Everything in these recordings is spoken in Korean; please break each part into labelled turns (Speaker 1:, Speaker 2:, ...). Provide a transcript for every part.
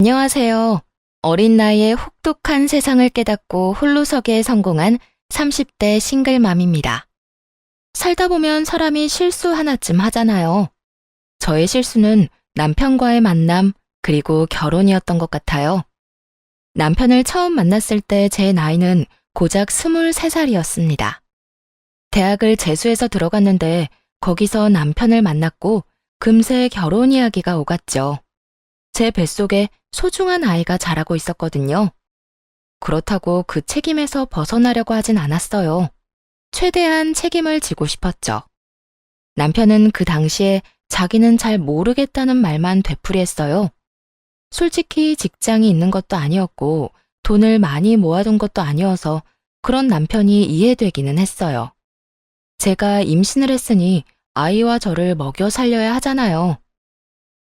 Speaker 1: 안녕하세요. 어린 나이에 혹독한 세상을 깨닫고 홀로서기에 성공한 30대 싱글맘입니다. 살다 보면 사람이 실수 하나쯤 하잖아요. 저의 실수는 남편과의 만남, 그리고 결혼이었던 것 같아요. 남편을 처음 만났을 때 제 나이는 고작 23살이었습니다. 대학을 재수해서 들어갔는데 거기서 남편을 만났고 금세 결혼 이야기가 오갔죠. 제 뱃속에 소중한 아이가 자라고 있었거든요. 그렇다고 그 책임에서 벗어나려고 하진 않았어요. 최대한 책임을 지고 싶었죠. 남편은 그 당시에 자기는 잘 모르겠다는 말만 되풀이했어요. 솔직히 직장이 있는 것도 아니었고 돈을 많이 모아둔 것도 아니어서 그런 남편이 이해되기는 했어요. 제가 임신을 했으니 아이와 저를 먹여 살려야 하잖아요.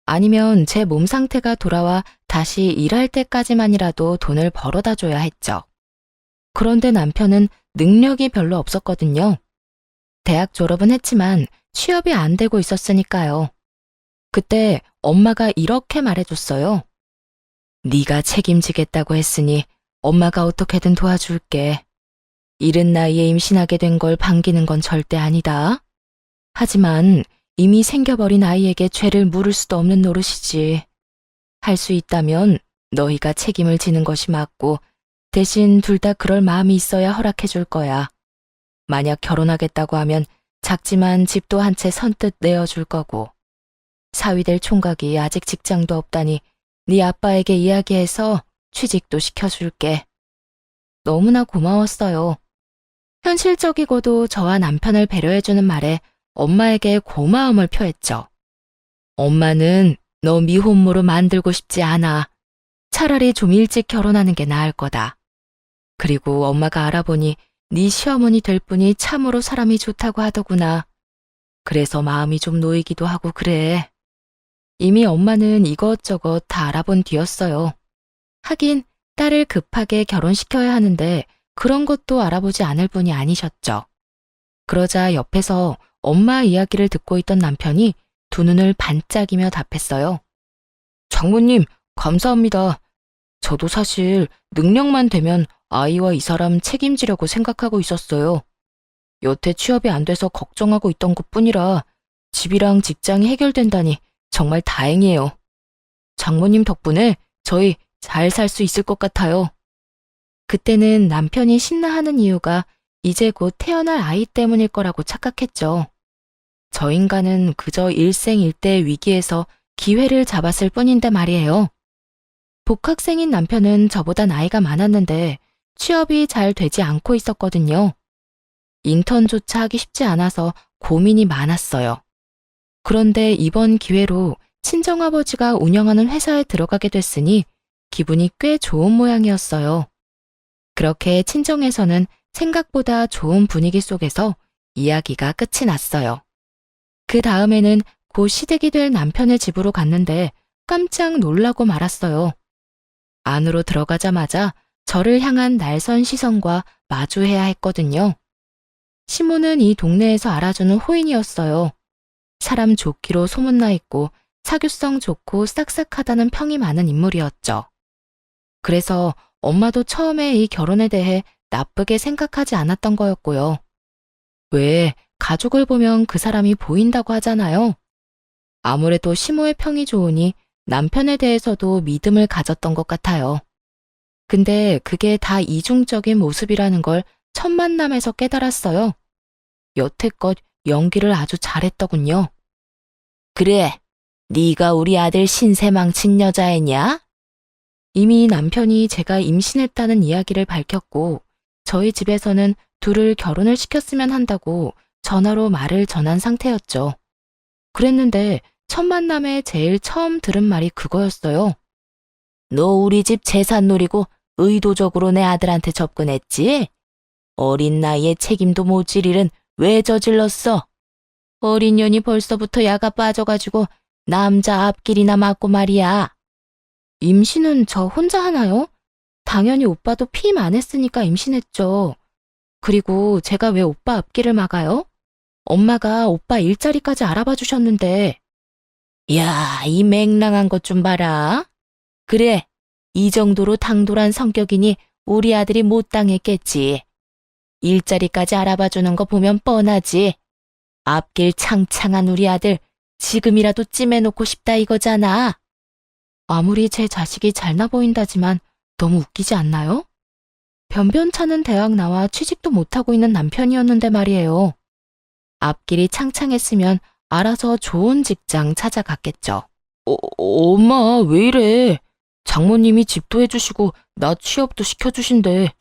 Speaker 1: 아니면 제 몸 상태가 돌아와 다시 일할 때까지만이라도 돈을 벌어다 줘야 했죠. 그런데 남편은 능력이 별로 없었거든요. 대학 졸업은 했지만 취업이 안 되고 있었으니까요. 그때 엄마가 이렇게 말해줬어요. 네가 책임지겠다고 했으니 엄마가 어떻게든 도와줄게. 이른 나이에 임신하게 된 걸 반기는 건 절대 아니다. 하지만 이미 생겨버린 아이에게 죄를 물을 수도 없는 노릇이지. 할 수 있다면 너희가 책임을 지는 것이 맞고 대신 둘 다 그럴 마음이 있어야 허락해 줄 거야. 만약 결혼하겠다고 하면 작지만 집도 한 채 선뜻 내어줄 거고. 사위될 총각이 아직 직장도 없다니 네 아빠에게 이야기해서 취직도 시켜줄게. 너무나 고마웠어요. 현실적이고도 저와 남편을 배려해주는 말에 엄마에게 고마움을 표했죠. 엄마는 너 미혼모로 만들고 싶지 않아. 차라리 좀 일찍 결혼하는 게 나을 거다. 그리고 엄마가 알아보니 네 시어머니 될 분이 참으로 사람이 좋다고 하더구나. 그래서 마음이 좀 놓이기도 하고 그래. 이미 엄마는 이것저것 다 알아본 뒤였어요. 하긴 딸을 급하게 결혼시켜야 하는데 그런 것도 알아보지 않을 분이 아니셨죠. 그러자 옆에서 엄마 이야기를 듣고 있던 남편이 두 눈을 반짝이며 답했어요. 장모님, 감사합니다. 저도 사실 능력만 되면 아이와 이 사람 책임지려고 생각하고 있었어요. 여태 취업이 안 돼서 걱정하고 있던 것뿐이라 집이랑 직장이 해결된다니 정말 다행이에요. 장모님 덕분에 저희 잘 살 수 있을 것 같아요. 그때는 남편이 신나하는 이유가 이제 곧 태어날 아이 때문일 거라고 착각했죠. 저 인간은 그저 일생일대의 위기에서 기회를 잡았을 뿐인데 말이에요. 복학생인 남편은 저보다 나이가 많았는데 취업이 잘 되지 않고 있었거든요. 인턴조차 하기 쉽지 않아서 고민이 많았어요. 그런데 이번 기회로 친정아버지가 운영하는 회사에 들어가게 됐으니 기분이 꽤 좋은 모양이었어요. 그렇게 친정에서는 생각보다 좋은 분위기 속에서 이야기가 끝이 났어요. 그 다음에는 곧 시댁이 될 남편의 집으로 갔는데 깜짝 놀라고 말았어요. 안으로 들어가자마자 저를 향한 날선 시선과 마주해야 했거든요. 시모는 이 동네에서 알아주는 호인이었어요. 사람 좋기로 소문나 있고 사교성 좋고 싹싹하다는 평이 많은 인물이었죠. 그래서 엄마도 처음에 이 결혼에 대해 나쁘게 생각하지 않았던 거였고요. 왜 가족을 보면 그 사람이 보인다고 하잖아요. 아무래도 시모의 평이 좋으니 남편에 대해서도 믿음을 가졌던 것 같아요. 근데 그게 다 이중적인 모습이라는 걸 첫 만남에서 깨달았어요. 여태껏 연기를 아주 잘했더군요. 그래, 네가 우리 아들 신세 망친 여자애냐? 이미 남편이 제가 임신했다는 이야기를 밝혔고 저희 집에서는 둘을 결혼을 시켰으면 한다고 전화로 말을 전한 상태였죠. 그랬는데 첫 만남에 제일 처음 들은 말이 그거였어요. 너 우리 집 재산 노리고 의도적으로 내 아들한테 접근했지? 어린 나이에 책임도 못 질 일은 왜 저질렀어? 어린 년이 벌써부터 야가 빠져가지고 남자 앞길이나 맞고 말이야. 임신은 저 혼자 하나요? 당연히 오빠도 피임 안 했으니까 임신했죠. 그리고 제가 왜 오빠 앞길을 막아요? 엄마가 오빠 일자리까지 알아봐 주셨는데. 야, 이 맹랑한 것 좀 봐라. 그래, 이 정도로 당돌한 성격이니 우리 아들이 못 당했겠지. 일자리까지 알아봐주는 거 보면 뻔하지. 앞길 창창한 우리 아들 지금이라도 찜해놓고 싶다 이거잖아. 아무리 제 자식이 잘나 보인다지만 너무 웃기지 않나요? 변변찮은 대학 나와 취직도 못하고 있는 남편이었는데 말이에요. 앞길이 창창했으면 알아서 좋은 직장 찾아갔겠죠. 엄마, 왜 이래? 장모님이 집도 해주시고 나 취업도 시켜주신대.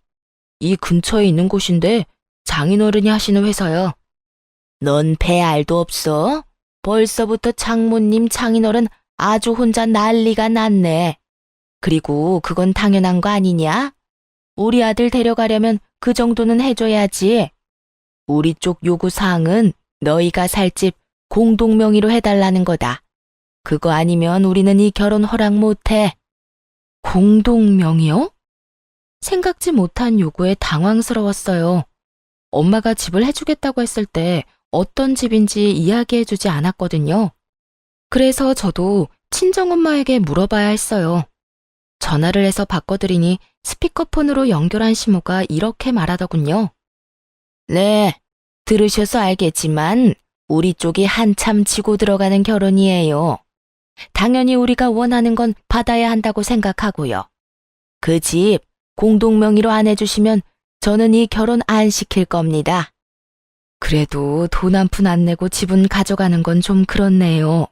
Speaker 1: 이 근처에 있는 곳인데 장인어른이 하시는 회사야. 넌 배 알도 없어? 벌써부터 장모님 장인어른 아주 혼자 난리가 났네. 그리고 그건 당연한 거 아니냐? 우리 아들 데려가려면 그 정도는 해줘야지. 우리 쪽 요구사항은 너희가 살 집 공동명의로 해달라는 거다. 그거 아니면 우리는 이 결혼 허락 못해. 공동명의요? 생각지 못한 요구에 당황스러웠어요. 엄마가 집을 해주겠다고 했을 때 어떤 집인지 이야기해주지 않았거든요. 그래서 저도 친정엄마에게 물어봐야 했어요. 전화를 해서 바꿔드리니 스피커폰으로 연결한 시모가 이렇게 말하더군요. 네, 들으셔서 알겠지만 우리 쪽이 한참 치고 들어가는 결혼이에요. 당연히 우리가 원하는 건 받아야 한다고 생각하고요. 그 집 공동명의로 안 해주시면 저는 이 결혼 안 시킬 겁니다. 그래도 돈 한 푼 안 내고 집은 가져가는 건 좀 그렇네요.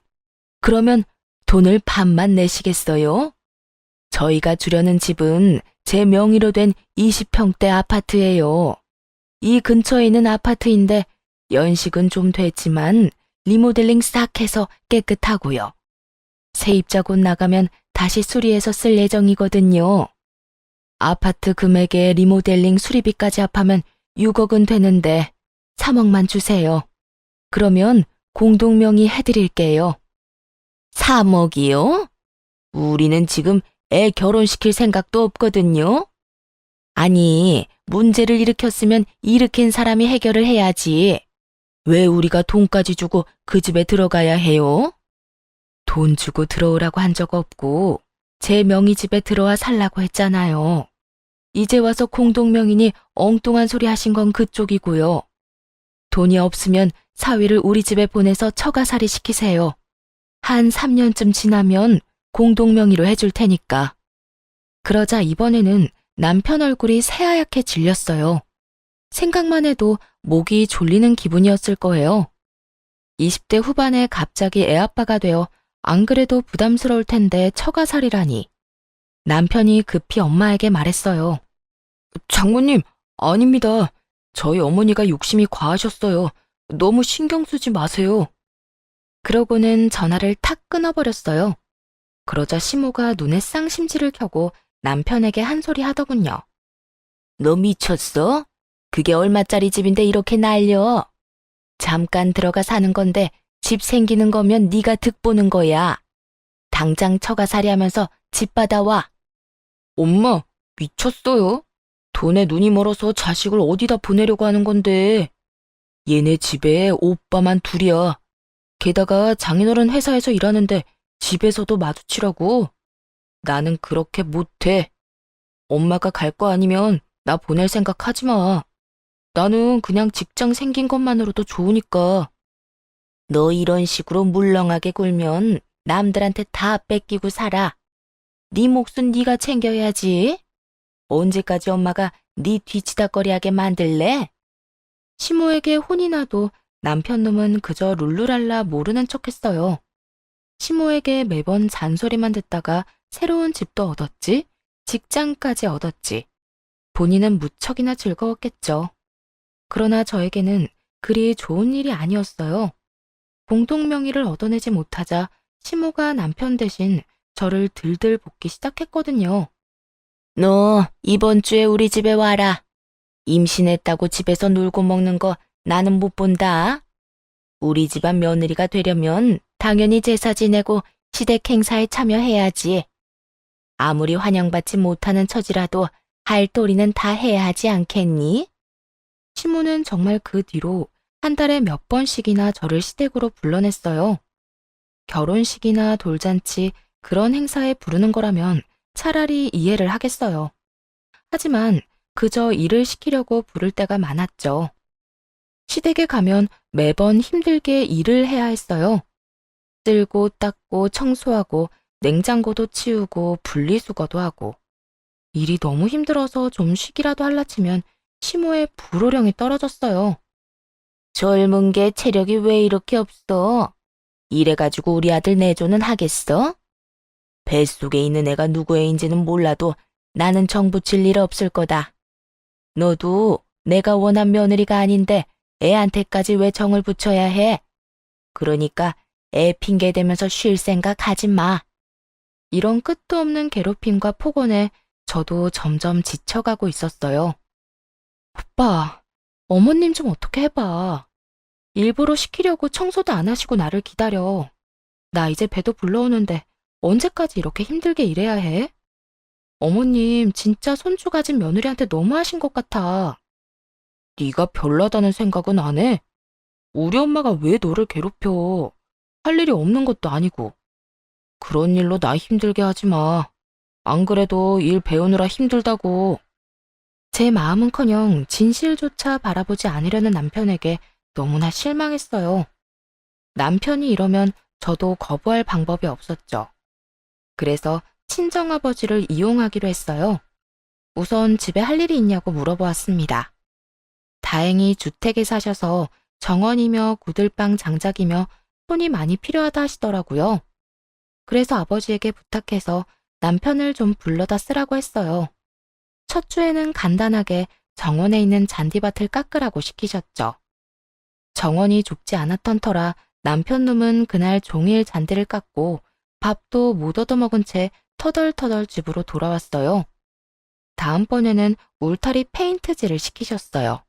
Speaker 1: 그러면 돈을 반만 내시겠어요? 저희가 주려는 집은 제 명의로 된 20평대 아파트예요. 이 근처에 있는 아파트인데 연식은 좀 됐지만 리모델링 싹 해서 깨끗하고요. 세입자 곧 나가면 다시 수리해서 쓸 예정이거든요. 아파트 금액에 리모델링 수리비까지 합하면 6억은 되는데 3억만 주세요. 그러면 공동명의 해드릴게요. 3억이요? 우리는 지금 애 결혼시킬 생각도 없거든요. 아니, 문제를 일으켰으면 일으킨 사람이 해결을 해야지. 왜 우리가 돈까지 주고 그 집에 들어가야 해요? 돈 주고 들어오라고 한 적 없고 제 명의 집에 들어와 살라고 했잖아요. 이제 와서 공동명의니 엉뚱한 소리 하신 건 그쪽이고요. 돈이 없으면 사위를 우리 집에 보내서 처가살이 시키세요. 한 3년쯤 지나면 공동명의로 해줄 테니까. 그러자 이번에는 남편 얼굴이 새하얗게 질렸어요. 생각만 해도 목이 졸리는 기분이었을 거예요. 20대 후반에 갑자기 애아빠가 되어 안 그래도 부담스러울 텐데 처가살이라니. 남편이 급히 엄마에게 말했어요. 장모님, 아닙니다. 저희 어머니가 욕심이 과하셨어요. 너무 신경 쓰지 마세요. 그러고는 전화를 탁 끊어버렸어요. 그러자 시모가 눈에 쌍심지를 켜고 남편에게 한 소리 하더군요. 너 미쳤어? 그게 얼마짜리 집인데 이렇게 날려? 잠깐 들어가 사는 건데 집 생기는 거면 네가 득보는 거야. 당장 처가살이 하면서 집 받아와. 엄마, 미쳤어요? 돈에 눈이 멀어서 자식을 어디다 보내려고 하는 건데. 얘네 집에 오빠만 둘이야. 게다가 장인어른 회사에서 일하는데 집에서도 마주치라고. 나는 그렇게 못해. 엄마가 갈 거 아니면 나 보낼 생각 하지 마. 나는 그냥 직장 생긴 것만으로도 좋으니까. 너 이런 식으로 물렁하게 굴면 남들한테 다 뺏기고 살아. 네 몫은 네가 챙겨야지. 언제까지 엄마가 네 뒤치다꺼리하게 만들래? 시모에게 혼이 나도 남편 놈은 그저 룰루랄라 모르는 척했어요. 시모에게 매번 잔소리만 듣다가 새로운 집도 얻었지, 직장까지 얻었지. 본인은 무척이나 즐거웠겠죠. 그러나 저에게는 그리 좋은 일이 아니었어요. 공동명의를 얻어내지 못하자 시모가 남편 대신 저를 들들 볶기 시작했거든요. 너 이번 주에 우리 집에 와라. 임신했다고 집에서 놀고 먹는 거 나는 못 본다. 우리 집안 며느리가 되려면 당연히 제사 지내고 시댁 행사에 참여해야지. 아무리 환영받지 못하는 처지라도 할 도리는 다 해야 하지 않겠니? 시모는 정말 그 뒤로 한 달에 몇 번씩이나 저를 시댁으로 불러냈어요. 결혼식이나 돌잔치, 그런 행사에 부르는 거라면 차라리 이해를 하겠어요. 하지만 그저 일을 시키려고 부를 때가 많았죠. 시댁에 가면 매번 힘들게 일을 해야 했어요. 쓸고 닦고 청소하고 냉장고도 치우고 분리수거도 하고. 일이 너무 힘들어서 좀 쉬기라도 할라 치면 시모의 불호령이 떨어졌어요. 젊은 게 체력이 왜 이렇게 없어? 이래가지고 우리 아들 내조는 하겠어? 뱃속에 있는 애가 누구 애인지는 몰라도 나는 정 붙일 일 없을 거다. 너도 내가 원한 며느리가 아닌데 애한테까지 왜 정을 붙여야 해? 그러니까 애 핑계 대면서 쉴 생각 하지 마. 이런 끝도 없는 괴롭힘과 폭언에 저도 점점 지쳐가고 있었어요. 오빠, 어머님 좀 어떻게 해봐. 일부러 시키려고 청소도 안 하시고 나를 기다려. 나 이제 배도 불러오는데 언제까지 이렇게 힘들게 일해야 해? 어머님 진짜 손주 가진 며느리한테 너무하신 것 같아. 네가 별나다는 생각은 안 해? 우리 엄마가 왜 너를 괴롭혀? 할 일이 없는 것도 아니고. 그런 일로 나 힘들게 하지 마. 안 그래도 일 배우느라 힘들다고. 제 마음은커녕 진실조차 바라보지 않으려는 남편에게 너무나 실망했어요. 남편이 이러면 저도 거부할 방법이 없었죠. 그래서 친정아버지를 이용하기로 했어요. 우선 집에 할 일이 있냐고 물어보았습니다. 다행히 주택에 사셔서 정원이며 구들방 장작이며 손이 많이 필요하다 하시더라고요. 그래서 아버지에게 부탁해서 남편을 좀 불러다 쓰라고 했어요. 첫 주에는 간단하게 정원에 있는 잔디밭을 깎으라고 시키셨죠. 정원이 좁지 않았던 터라 남편 놈은 그날 종일 잔디를 깎고 밥도 못 얻어먹은 채 터덜터덜 집으로 돌아왔어요. 다음번에는 울타리 페인트질을 시키셨어요.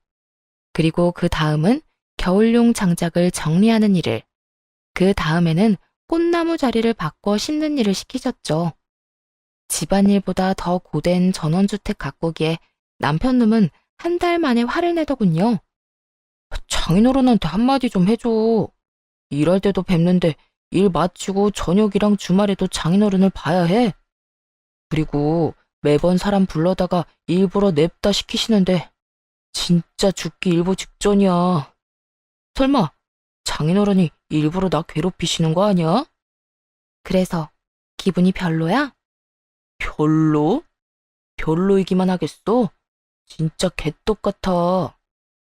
Speaker 1: 그리고 그 다음은 겨울용 장작을 정리하는 일을, 그 다음에는 꽃나무 자리를 바꿔 심는 일을 시키셨죠. 집안일보다 더 고된 전원주택 가꾸기에 남편 놈은 한 달 만에 화를 내더군요. 장인어른한테 한마디 좀 해줘. 일할 때도 뵙는데 일 마치고 저녁이랑 주말에도 장인어른을 봐야 해. 그리고 매번 사람 불러다가 일부러 냅다 시키시는데 진짜 죽기 일보 직전이야. 설마 장인어른이 일부러 나 괴롭히시는 거 아니야? 그래서 기분이 별로야? 별로? 별로이기만 하겠어? 진짜 개떡 같아.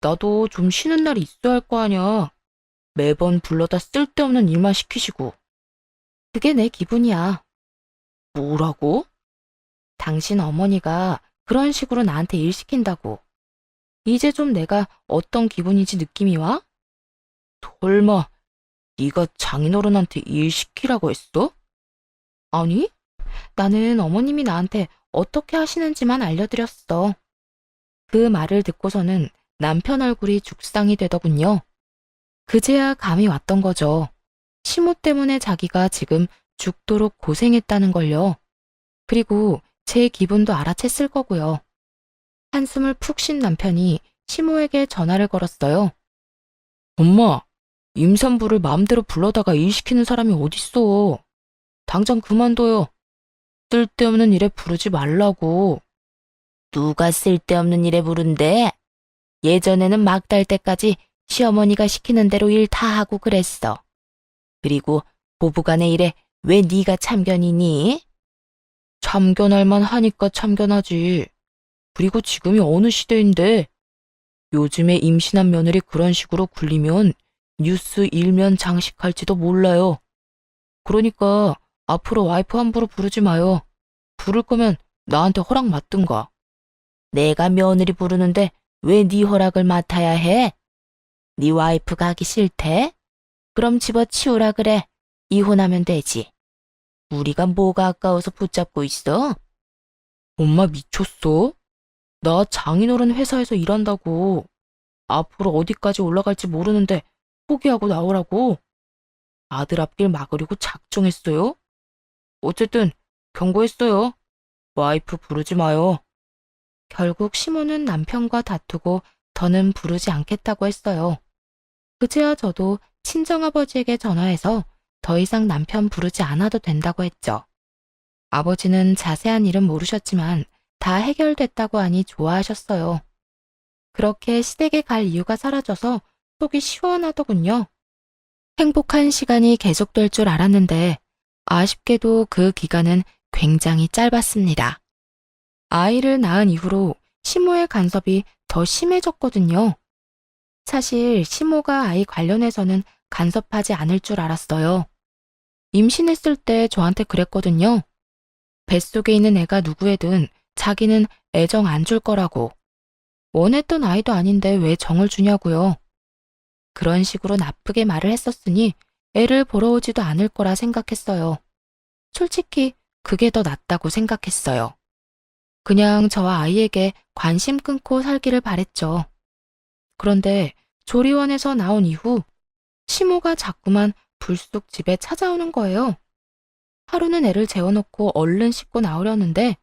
Speaker 1: 나도 좀 쉬는 날이 있어야 할 거 아니야. 매번 불러다 쓸데없는 일만 시키시고. 그게 내 기분이야. 뭐라고? 당신 어머니가 그런 식으로 나한테 일 시킨다고. 이제 좀 내가 어떤 기분인지 느낌이 와? 설마 네가 장인어른한테 일 시키라고 했어? 아니, 나는 어머님이 나한테 어떻게 하시는지만 알려드렸어. 그 말을 듣고서는 남편 얼굴이 죽상이 되더군요. 그제야 감이 왔던 거죠. 시모 때문에 자기가 지금 죽도록 고생했다는 걸요. 그리고 제 기분도 알아챘을 거고요. 한숨을 푹 쉰 남편이 시모에게 전화를 걸었어요. 엄마, 임산부를 마음대로 불러다가 일 시키는 사람이 어딨어. 당장 그만둬요. 쓸데없는 일에 부르지 말라고. 누가 쓸데없는 일에 부른대? 예전에는 막 달 때까지 시어머니가 시키는 대로 일 다 하고 그랬어. 그리고 고부간의 일에 왜 네가 참견이니? 참견할 만 하니까 참견하지. 그리고 지금이 어느 시대인데 요즘에 임신한 며느리 그런 식으로 굴리면 뉴스 일면 장식할지도 몰라요. 그러니까 앞으로 와이프 함부로 부르지 마요. 부를 거면 나한테 허락 맡든가. 내가 며느리 부르는데 왜 네 허락을 맡아야 해? 네 와이프가 하기 싫대? 그럼 집어치우라 그래. 이혼하면 되지. 우리가 뭐가 아까워서 붙잡고 있어? 엄마 미쳤어? 나 장인어른 회사에서 일한다고. 앞으로 어디까지 올라갈지 모르는데 포기하고 나오라고. 아들 앞길 막으려고 작정했어요? 어쨌든 경고했어요. 와이프 부르지 마요. 결국 시모는 남편과 다투고 더는 부르지 않겠다고 했어요. 그제야 저도 친정아버지에게 전화해서 더 이상 남편 부르지 않아도 된다고 했죠. 아버지는 자세한 일은 모르셨지만 다 해결됐다고 하니 좋아하셨어요. 그렇게 시댁에 갈 이유가 사라져서 속이 시원하더군요. 행복한 시간이 계속될 줄 알았는데 아쉽게도 그 기간은 굉장히 짧았습니다. 아이를 낳은 이후로 시모의 간섭이 더 심해졌거든요. 사실 시모가 아이 관련해서는 간섭하지 않을 줄 알았어요. 임신했을 때 저한테 그랬거든요. 뱃속에 있는 애가 누구애든 자기는 애정 안 줄 거라고. 원했던 아이도 아닌데 왜 정을 주냐고요. 그런 식으로 나쁘게 말을 했었으니 애를 보러 오지도 않을 거라 생각했어요. 솔직히 그게 더 낫다고 생각했어요. 그냥 저와 아이에게 관심 끊고 살기를 바랬죠. 그런데 조리원에서 나온 이후 시모가 자꾸만 불쑥 집에 찾아오는 거예요. 하루는 애를 재워놓고 얼른 씻고 나오려는데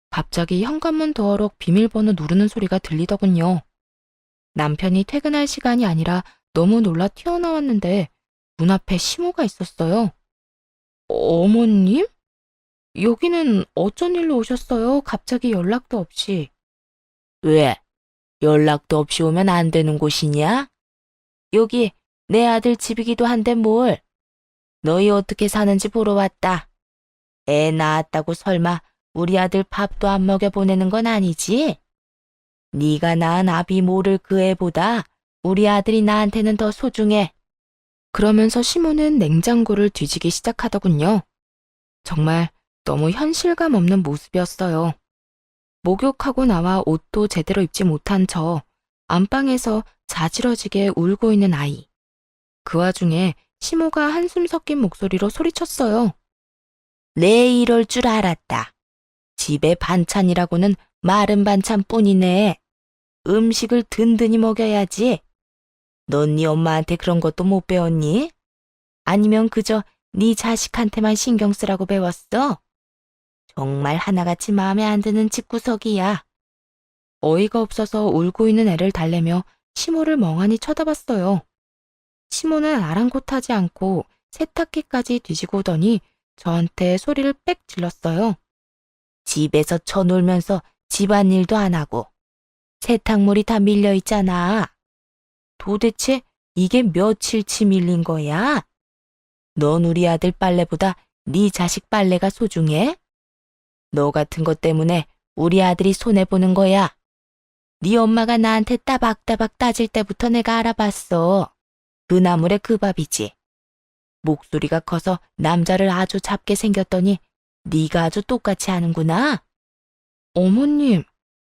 Speaker 1: 갑자기 현관문 도어록 비밀번호 누르는 소리가 들리더군요. 남편이 퇴근할 시간이 아니라 너무 놀라 튀어나왔는데 문 앞에 시모가 있었어요. 어머님? 여기는 어쩐 일로 오셨어요? 갑자기 연락도 없이.
Speaker 2: 왜? 연락도 없이 오면 안 되는 곳이냐? 여기 내 아들 집이기도 한데 뭘? 너희 어떻게 사는지 보러 왔다. 애 낳았다고 설마 우리 아들 밥도 안 먹여 보내는 건 아니지? 네가 낳은 아비 모를 그 애보다 우리 아들이 나한테는 더 소중해.
Speaker 1: 그러면서 시모는 냉장고를 뒤지기 시작하더군요. 정말 너무 현실감 없는 모습이었어요. 목욕하고 나와 옷도 제대로 입지 못한 저 안방에서 자지러지게 울고 있는 아이. 그 와중에 시모가 한숨 섞인 목소리로 소리쳤어요.
Speaker 2: 내 이럴 줄 알았다. 집에 반찬이라고는 마른 반찬뿐이네. 음식을 든든히 먹여야지. 넌 네 엄마한테 그런 것도 못 배웠니? 아니면 그저 네 자식한테만 신경 쓰라고 배웠어? 정말 하나같이 마음에 안 드는 집구석이야.
Speaker 1: 어이가 없어서 울고 있는 애를 달래며 시모를 멍하니 쳐다봤어요. 시모는 아랑곳하지 않고 세탁기까지 뒤지고 오더니 저한테 소리를 빽 질렀어요.
Speaker 2: 집에서 쳐놀면서 집안일도 안 하고 세탁물이 다 밀려 있잖아. 도대체 이게 며칠치 밀린 거야? 넌 우리 아들 빨래보다 네 자식 빨래가 소중해? 너 같은 것 때문에 우리 아들이 손해보는 거야. 네 엄마가 나한테 따박따박 따질 때부터 내가 알아봤어. 그 나물에 그 밥이지. 목소리가 커서 남자를 아주 잡게 생겼더니 네가 아주 똑같이 하는구나.
Speaker 1: 어머님,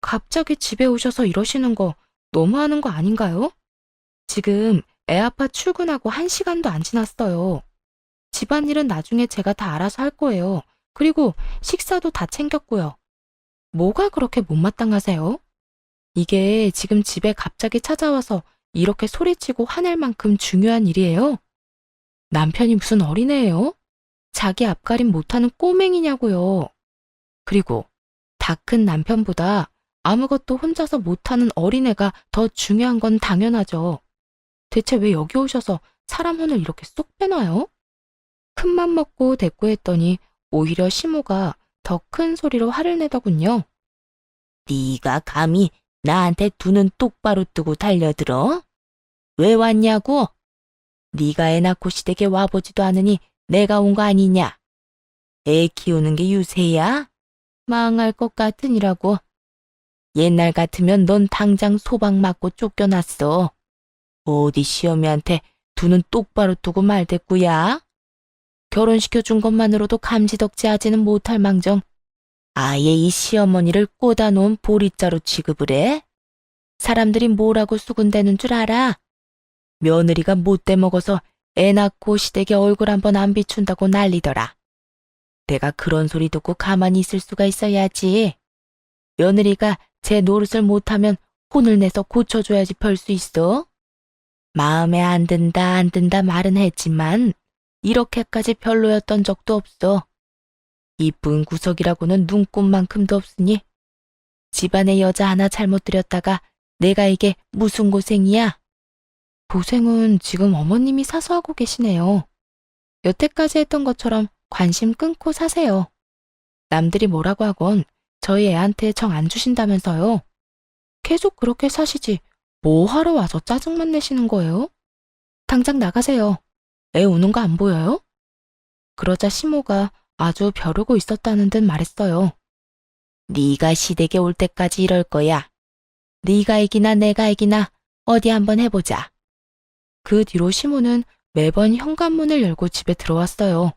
Speaker 1: 갑자기 집에 오셔서 이러시는 거 너무하는 거 아닌가요? 지금 애 아빠 출근하고 1시간도 안 지났어요. 집안일은 나중에 제가 다 알아서 할 거예요. 그리고 식사도 다 챙겼고요. 뭐가 그렇게 못마땅하세요? 이게 지금 집에 갑자기 찾아와서 이렇게 소리치고 화낼 만큼 중요한 일이에요? 남편이 무슨 어린애예요? 자기 앞가림 못하는 꼬맹이냐고요. 그리고 다 큰 남편보다 아무것도 혼자서 못하는 어린애가 더 중요한 건 당연하죠. 대체 왜 여기 오셔서 사람 혼을 이렇게 쏙 빼놔요? 큰맘 먹고 대꾸했더니 오히려 시모가 더 큰 소리로 화를 내더군요.
Speaker 2: 네가 감히 나한테 두 눈 똑바로 뜨고 달려들어? 왜 왔냐고? 네가 애 낳고 시댁에 와보지도 않으니 내가 온 거 아니냐? 애 키우는 게 유세야? 망할 것 같으니라고. 옛날 같으면 넌 당장 소박 맞고 쫓겨났어. 어디 시어미한테 두 눈 똑바로 뜨고 말댔구야? 결혼시켜준 것만으로도 감지덕지하지는 못할 망정 아예 이 시어머니를 꽂아놓은 보리자로 취급을 해? 사람들이 뭐라고 수군대는 줄 알아? 며느리가 못돼 먹어서 애 낳고 시댁에 얼굴 한번 안 비춘다고 난리더라. 내가 그런 소리 듣고 가만히 있을 수가 있어야지. 며느리가 제 노릇을 못하면 혼을 내서 고쳐줘야지 별 수 있어. 마음에 안 든다 말은 했지만 이렇게까지 별로였던 적도 없어. 이쁜 구석이라고는 눈꼽만큼도 없으니 집안에 여자 하나 잘못 들였다가 내가 이게 무슨 고생이야?
Speaker 1: 고생은 지금 어머님이 사서 하고 계시네요. 여태까지 했던 것처럼 관심 끊고 사세요. 남들이 뭐라고 하건 저희 애한테 정 안 주신다면서요. 계속 그렇게 사시지 뭐 하러 와서 짜증만 내시는 거예요? 당장 나가세요. 애 우는 거 안 보여요? 그러자 시모가 아주 벼르고 있었다는 듯 말했어요.
Speaker 2: 네가 시댁에 올 때까지 이럴 거야. 네가 이기나 내가 이기나 어디 한번 해보자.
Speaker 1: 그 뒤로 시모는 매번 현관문을 열고 집에 들어왔어요.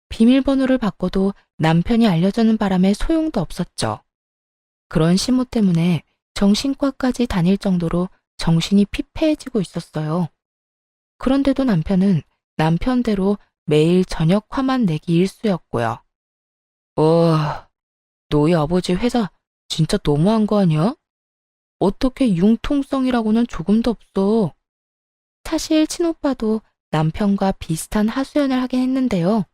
Speaker 1: 비밀번호를 바꿔도 남편이 알려주는 바람에 소용도 없었죠. 그런 시모 때문에 정신과까지 다닐 정도로 정신이 피폐해지고 있었어요. 그런데도 남편은 남편대로 매일 저녁 화만 내기 일쑤였고요. 너희 아버지 회사 진짜 너무한 거 아니야? 어떻게 융통성이라고는 조금도 없어. 사실 친오빠도 남편과 비슷한 하소연을 하긴 했는데요.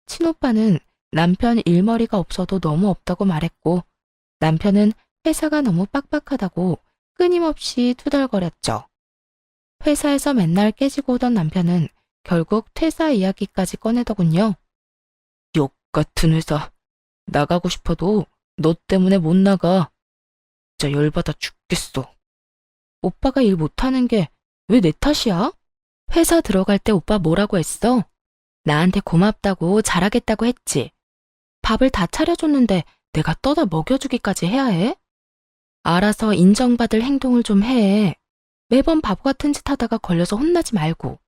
Speaker 1: 친오빠는 남편 일머리가 없어도 너무 없다고 말했고, 남편은 회사가 너무 빡빡하다고 끊임없이 투덜거렸죠. 회사에서 맨날 깨지고 오던 남편은 결국 퇴사 이야기까지 꺼내더군요. 욕 같은 회사. 나가고 싶어도 너 때문에 못 나가. 진짜 열받아 죽겠어. 오빠가 일 못하는 게 왜 내 탓이야? 회사 들어갈 때 오빠 뭐라고 했어? 나한테 고맙다고 잘하겠다고 했지. 밥을 다 차려줬는데 내가 떠다 먹여주기까지 해야 해? 알아서 인정받을 행동을 좀 해. 매번 바보 같은 짓 하다가 걸려서 혼나지 말고.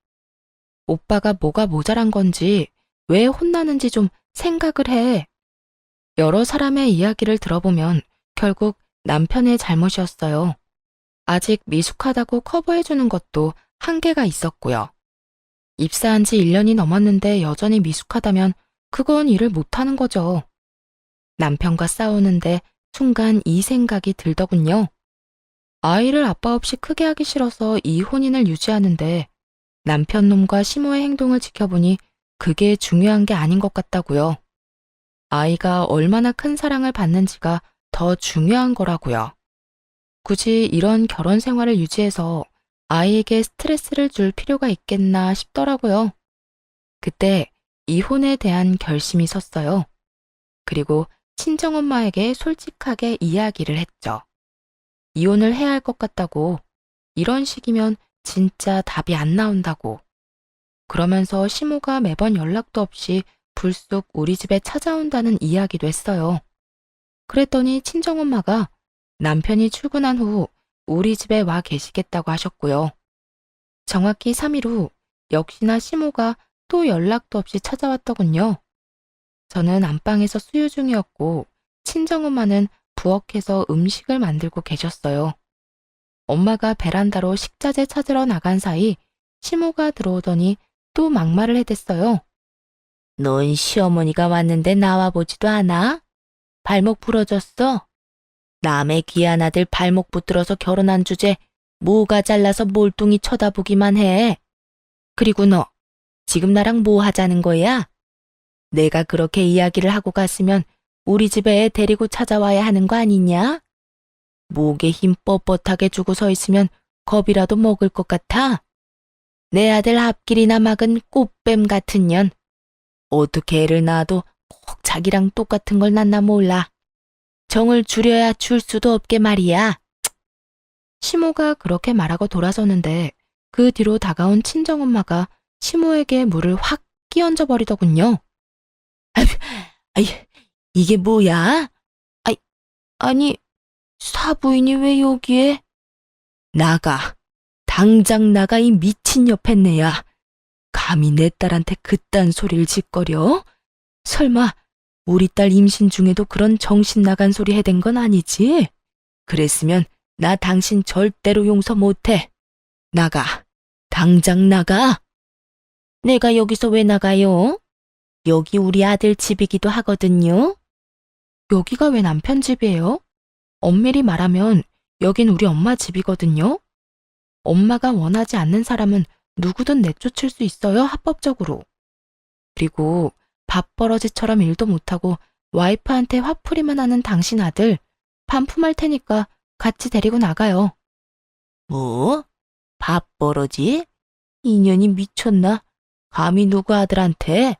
Speaker 1: 오빠가 뭐가 모자란 건지 왜 혼나는지 좀 생각을 해. 여러 사람의 이야기를 들어보면 결국 남편의 잘못이었어요. 아직 미숙하다고 커버해주는 것도 한계가 있었고요. 입사한 지 1년이 넘었는데 여전히 미숙하다면 그건 일을 못하는 거죠. 남편과 싸우는데 순간 이 생각이 들더군요. 아이를 아빠 없이 크게 하기 싫어서 이 혼인을 유지하는데 남편 놈과 시모의 행동을 지켜보니 그게 중요한 게 아닌 것 같다고요. 아이가 얼마나 큰 사랑을 받는지가 더 중요한 거라고요. 굳이 이런 결혼 생활을 유지해서 아이에게 스트레스를 줄 필요가 있겠나 싶더라고요. 그때 이혼에 대한 결심이 섰어요. 그리고 친정엄마에게 솔직하게 이야기를 했죠. 이혼을 해야 할 것 같다고, 이런 식이면 진짜 답이 안 나온다고. 그러면서 시모가 매번 연락도 없이 불쑥 우리 집에 찾아온다는 이야기도 했어요. 그랬더니 친정엄마가 남편이 출근한 후 우리 집에 와 계시겠다고 하셨고요. 정확히 3일 후 역시나 시모가 또 연락도 없이 찾아왔더군요. 저는 안방에서 수유 중이었고 친정엄마는 부엌에서 음식을 만들고 계셨어요. 엄마가 베란다로 식자재 찾으러 나간 사이 시모가 들어오더니 또 막말을 해댔어요.
Speaker 2: 넌 시어머니가 왔는데 나와보지도 않아? 발목 부러졌어? 남의 귀한 아들 발목 붙들어서 결혼한 주제 뭐가 잘라서 몰뚱이 쳐다보기만 해. 그리고 너 지금 나랑 뭐 하자는 거야? 내가 그렇게 이야기를 하고 갔으면 우리 집에 애 데리고 찾아와야 하는 거 아니냐? 목에 힘 뻣뻣하게 주고 서 있으면 겁이라도 먹을 것 같아? 내 아들 앞길이나 막은 꽃뱀 같은 년. 어떻게 애를 낳아도 꼭 자기랑 똑같은 걸 낳나 몰라. 정을 줄여야 줄 수도 없게 말이야.
Speaker 1: 시모가 그렇게 말하고 돌아서는데 그 뒤로 다가온 친정엄마가 시모에게 물을 확 끼얹어 버리더군요.
Speaker 2: 아이, 이게 뭐야? 아니, 사부인이 왜 여기에? 나가. 당장 나가, 이 미친 여팻네야. 감히 내 딸한테 그딴 소리를 짓거려? 설마 우리 딸 임신 중에도 그런 정신 나간 소리 해댄 건 아니지? 그랬으면 나 당신 절대로 용서 못해. 나가. 당장 나가. 내가 여기서 왜 나가요? 여기 우리 아들 집이기도 하거든요.
Speaker 1: 여기가 왜 남편 집이에요? 엄밀히 말하면 여긴 우리 엄마 집이거든요. 엄마가 원하지 않는 사람은 누구든 내쫓을 수 있어요, 합법적으로. 그리고 밥버러지처럼 일도 못하고 와이프한테 화풀이만 하는 당신 아들 반품할 테니까 같이 데리고 나가요.
Speaker 2: 뭐? 밥버러지? 인연이 미쳤나? 감히 누구 아들한테?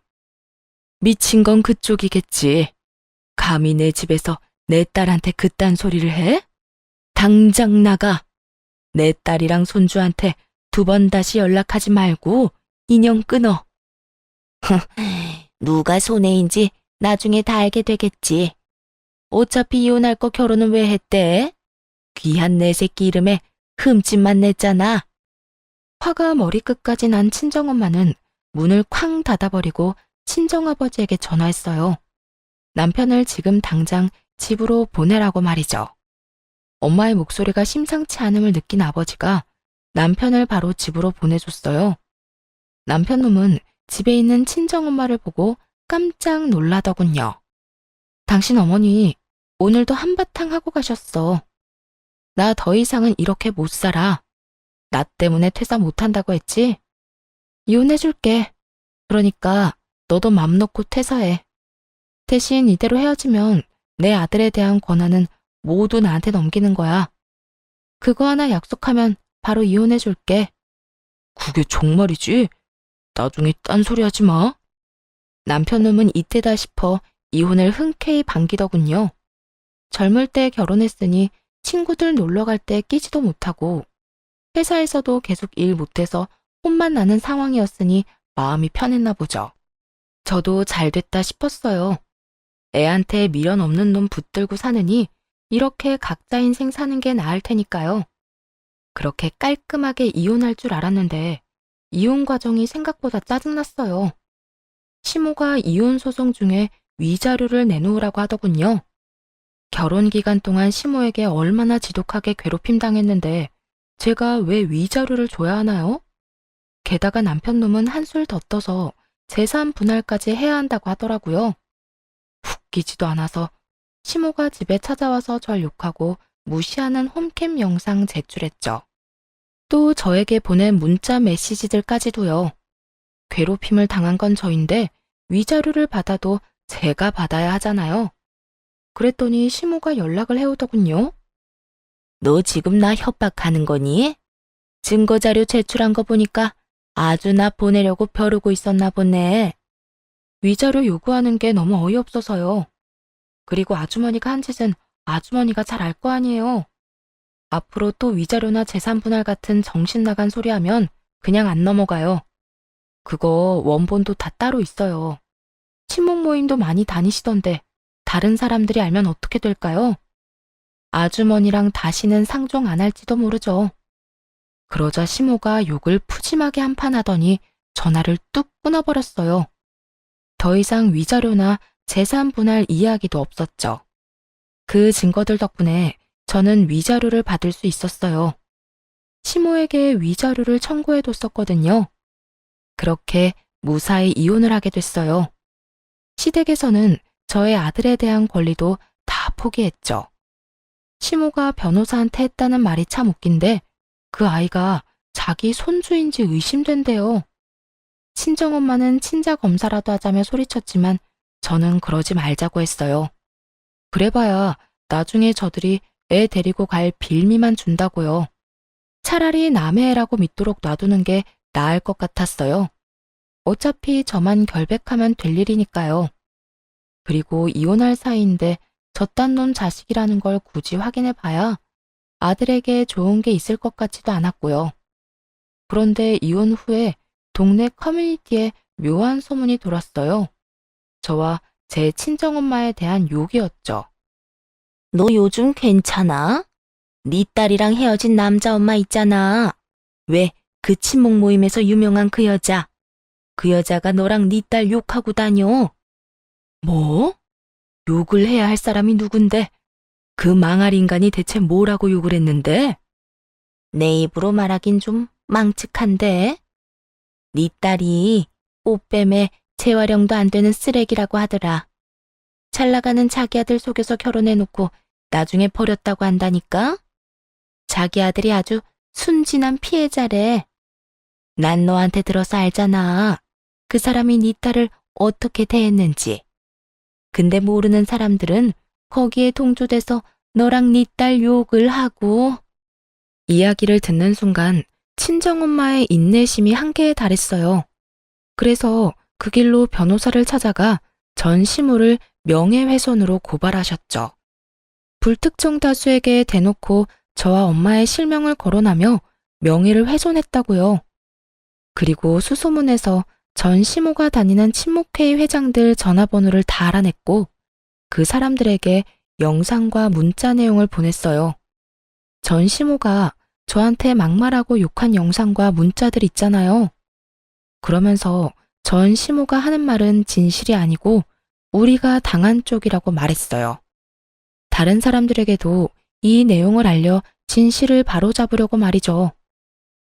Speaker 1: 미친 건 그쪽이겠지. 감히 내 집에서 내 딸한테 그딴 소리를 해? 당장 나가. 내 딸이랑 손주한테 2번 다시 연락하지 말고 인연 끊어.
Speaker 2: 누가 손해인지 나중에 다 알게 되겠지. 어차피 이혼할 거 결혼은 왜 했대? 귀한 내 새끼 이름에 흠집만 냈잖아.
Speaker 1: 화가 머리끝까지 난 친정엄마는 문을 쾅 닫아버리고 친정아버지에게 전화했어요. 남편을 지금 당장 집으로 보내라고 말이죠. 엄마의 목소리가 심상치 않음을 느낀 아버지가 남편을 바로 집으로 보내줬어요. 남편 놈은 집에 있는 친정엄마를 보고 깜짝 놀라더군요. 당신 어머니 오늘도 한바탕 하고 가셨어. 나 더 이상은 이렇게 못 살아. 나 때문에 퇴사 못한다고 했지? 이혼해줄게. 그러니까 너도 맘 놓고 퇴사해. 대신 이대로 헤어지면 내 아들에 대한 권한은 모두 나한테 넘기는 거야. 그거 하나 약속하면 바로 이혼해줄게. 그게 정말이지? 나중에 딴소리 하지 마. 남편 놈은 이때다 싶어 이혼을 흔쾌히 반기더군요. 젊을 때 결혼했으니 친구들 놀러 갈 때 끼지도 못하고 회사에서도 계속 일 못해서 혼만 나는 상황이었으니 마음이 편했나 보죠. 저도 잘 됐다 싶었어요. 애한테 미련 없는 놈 붙들고 사느니 이렇게 각자 인생 사는 게 나을 테니까요. 그렇게 깔끔하게 이혼할 줄 알았는데 이혼 과정이 생각보다 짜증났어요. 시모가 이혼 소송 중에 위자료를 내놓으라고 하더군요. 결혼 기간 동안 시모에게 얼마나 지독하게 괴롭힘 당했는데 제가 왜 위자료를 줘야 하나요? 게다가 남편 놈은 한술 더 떠서 재산 분할까지 해야 한다고 하더라고요. 웃기지도 않아서 시모가 집에 찾아와서 절 욕하고 무시하는 홈캠 영상 제출했죠. 또 저에게 보낸 문자 메시지들까지도요. 괴롭힘을 당한 건 저인데 위자료를 받아도 제가 받아야 하잖아요. 그랬더니 시모가 연락을 해오더군요.
Speaker 2: 너 지금 나 협박하는 거니? 증거자료 제출한 거 보니까 아주 나 보내려고 벼르고 있었나 보네.
Speaker 1: 위자료 요구하는 게 너무 어이없어서요. 그리고 아주머니가 한 짓은 아주머니가 잘 알 거 아니에요. 앞으로 또 위자료나 재산 분할 같은 정신 나간 소리 하면 그냥 안 넘어가요. 그거 원본도 다 따로 있어요. 친목 모임도 많이 다니시던데 다른 사람들이 알면 어떻게 될까요? 아주머니랑 다시는 상종 안 할지도 모르죠. 그러자 시모가 욕을 푸짐하게 한판 하더니 전화를 뚝 끊어버렸어요. 더 이상 위자료나 재산 분할 이야기도 없었죠. 그 증거들 덕분에 저는 위자료를 받을 수 있었어요. 시모에게 위자료를 청구해뒀었거든요. 그렇게 무사히 이혼을 하게 됐어요. 시댁에서는 저의 아들에 대한 권리도 다 포기했죠. 시모가 변호사한테 했다는 말이 참 웃긴데 그 아이가 자기 손주인지 의심된대요. 친정엄마는 친자 검사라도 하자며 소리쳤지만 저는 그러지 말자고 했어요. 그래봐야 나중에 저들이 애 데리고 갈 빌미만 준다고요. 차라리 남의 애라고 믿도록 놔두는 게 나을 것 같았어요. 어차피 저만 결백하면 될 일이니까요. 그리고 이혼할 사이인데 저딴 놈 자식이라는 걸 굳이 확인해 봐야 아들에게 좋은 게 있을 것 같지도 않았고요. 그런데 이혼 후에 동네 커뮤니티에 묘한 소문이 돌았어요. 저와 제 친정엄마에 대한 욕이었죠.
Speaker 2: 너 요즘 괜찮아? 네 딸이랑 헤어진 남자 엄마 있잖아. 왜 그 친목 모임에서 유명한 그 여자. 그 여자가 너랑 네 딸 욕하고 다녀.
Speaker 1: 뭐? 욕을 해야 할 사람이 누군데? 그 망할 인간이 대체 뭐라고 욕을 했는데?
Speaker 2: 내 입으로 말하긴 좀 망측한데. 네 딸이 꽃뱀에 재활용도 안 되는 쓰레기라고 하더라. 잘 나가는 자기 아들 속여서 결혼해놓고 나중에 버렸다고 한다니까? 자기 아들이 아주 순진한 피해자래. 난 너한테 들어서 알잖아. 그 사람이 네 딸을 어떻게 대했는지. 근데 모르는 사람들은 거기에 동조돼서 너랑 네 딸 욕을 하고.
Speaker 1: 이야기를 듣는 순간 친정엄마의 인내심이 한계에 달했어요. 그래서 그 길로 변호사를 찾아가 전 시모를 명예훼손으로 고발하셨죠. 불특정 다수에게 대놓고 저와 엄마의 실명을 거론하며 명예를 훼손했다고요. 그리고 수소문에서 전 시모가 다니는 친목회의 회장들 전화번호를 다 알아냈고 그 사람들에게 영상과 문자 내용을 보냈어요. 전 시모가 저한테 막말하고 욕한 영상과 문자들 있잖아요. 그러면서 전 시모가 하는 말은 진실이 아니고 우리가 당한 쪽이라고 말했어요. 다른 사람들에게도 이 내용을 알려 진실을 바로잡으려고 말이죠.